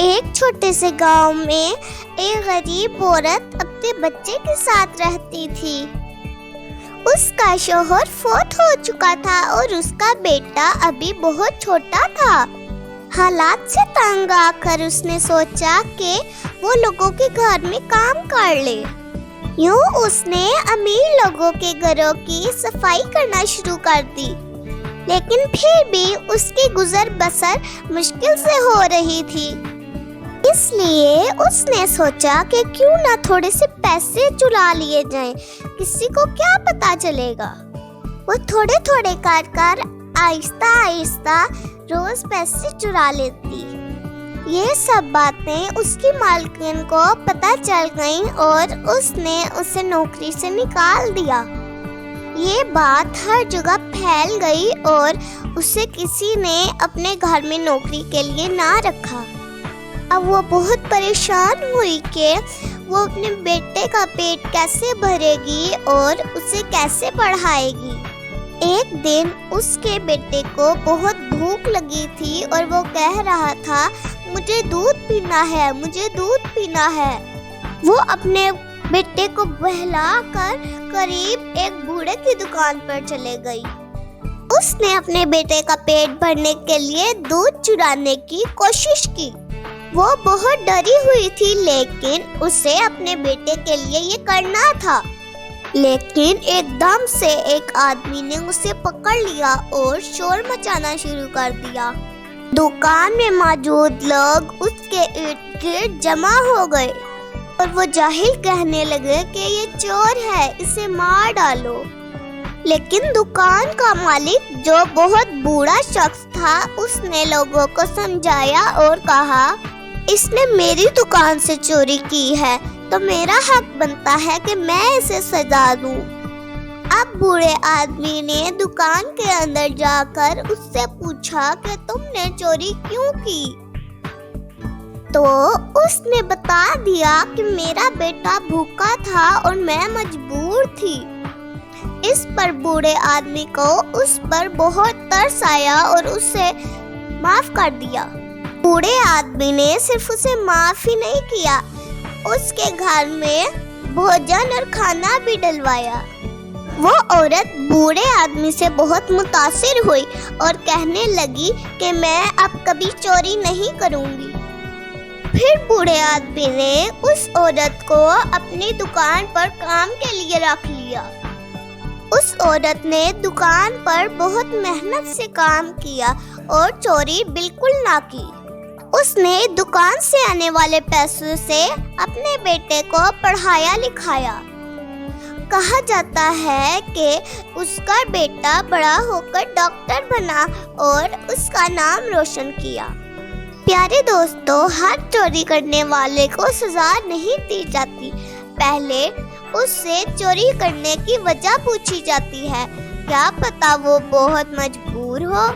ایک چھوٹے سے گاؤں میں ایک غریب عورت اپنے بچے کے ساتھ رہتی تھی۔ اس کا شوہر فوت ہو چکا تھا اور اس کا بیٹا ابھی بہت چھوٹا تھا۔ حالات سے تنگ آ کر اس نے سوچا کہ وہ لوگوں کے گھر میں کام کر لے۔ یوں اس نے امیر لوگوں کے گھروں کی صفائی کرنا شروع کر دی، لیکن پھر بھی اس کی گزر بسر مشکل سے ہو رہی تھی۔ اس لیے اس نے سوچا کہ کیوں نہ تھوڑے سے پیسے چرا لیے جائیں، کسی کو کیا پتا چلے گا۔ وہ تھوڑے تھوڑے کر آہستہ آہستہ روز پیسے چرا لیتی۔ یہ سب باتیں اس کی مالکن کو پتہ چل گئیں اور اس نے اسے نوکری سے نکال دیا۔ یہ بات ہر جگہ پھیل گئی اور اسے کسی نے اپنے گھر میں نوکری کے لیے نہ رکھا۔ اب وہ بہت پریشان ہوئی کہ وہ اپنے بیٹے کا پیٹ کیسے بھرے گی اور اسے کیسے پڑھائے گی۔ ایک دن اس کے بیٹے کو بہت بھوک لگی تھی اور وہ کہہ رہا تھا، مجھے دودھ پینا ہے، مجھے دودھ پینا ہے۔ وہ اپنے بیٹے کو بہلا کر قریب ایک بوڑھے کی دکان پر چلے گئی۔ اس نے اپنے بیٹے کا پیٹ بھرنے کے لیے دودھ چرانے کی کوشش کی۔ وہ بہت ڈری ہوئی تھی، لیکن اسے اپنے بیٹے کے لیے یہ کرنا تھا۔ لیکن ایک دم سے ایک آدمی نے اسے پکڑ لیا اور شور مچانا شروع کر دیا۔ دکان میں موجود لوگ اس کے ارد گرد جمع ہو گئے اور وہ جاہل کہنے لگے کہ یہ چور ہے، اسے مار ڈالو۔ لیکن دکان کا مالک جو بہت بوڑھا شخص تھا، اس نے لوگوں کو سمجھایا اور کہا، اس نے میری دکان سے چوری کی ہے تو میرا حق بنتا ہے کہ میں اسے سزا دوں۔ اب بوڑھے آدمی نے دکان کے اندر جا کر اس سے پوچھا کہ تم نے چوری کیوں کی؟ تو اس نے بتا دیا کہ میرا بیٹا بھوکا تھا اور میں مجبور تھی۔ اس پر بوڑھے آدمی کو اس پر بہت ترس آیا اور اسے معاف کر دیا۔ بوڑھے آدمی نے صرف اسے معاف ہی نہیں کیا، اس کے گھر میں بھوجن اور کھانا بھی ڈلوایا۔ وہ عورت بوڑھے آدمی سے بہت متاثر ہوئی اور کہنے لگی کہ میں اب کبھی چوری نہیں کروں گی۔ پھر بوڑھے آدمی نے اس عورت کو اپنی دکان پر کام کے لیے رکھ لیا۔ اس عورت نے دکان پر بہت محنت سے کام کیا اور چوری بالکل نہ کی۔ اس نے دکان سے آنے والے پیسوں سے اپنے بیٹے کو پڑھایا لکھایا۔ کہا جاتا ہے کہ اس کا بیٹا بڑا ہو کر ڈاکٹر بنا اور اس کا نام روشن کیا۔ پیارے دوستو، ہر چوری کرنے والے کو سزا نہیں دی جاتی، پہلے اس سے چوری کرنے کی وجہ پوچھی جاتی ہے، کیا پتہ وہ بہت مجبور ہو۔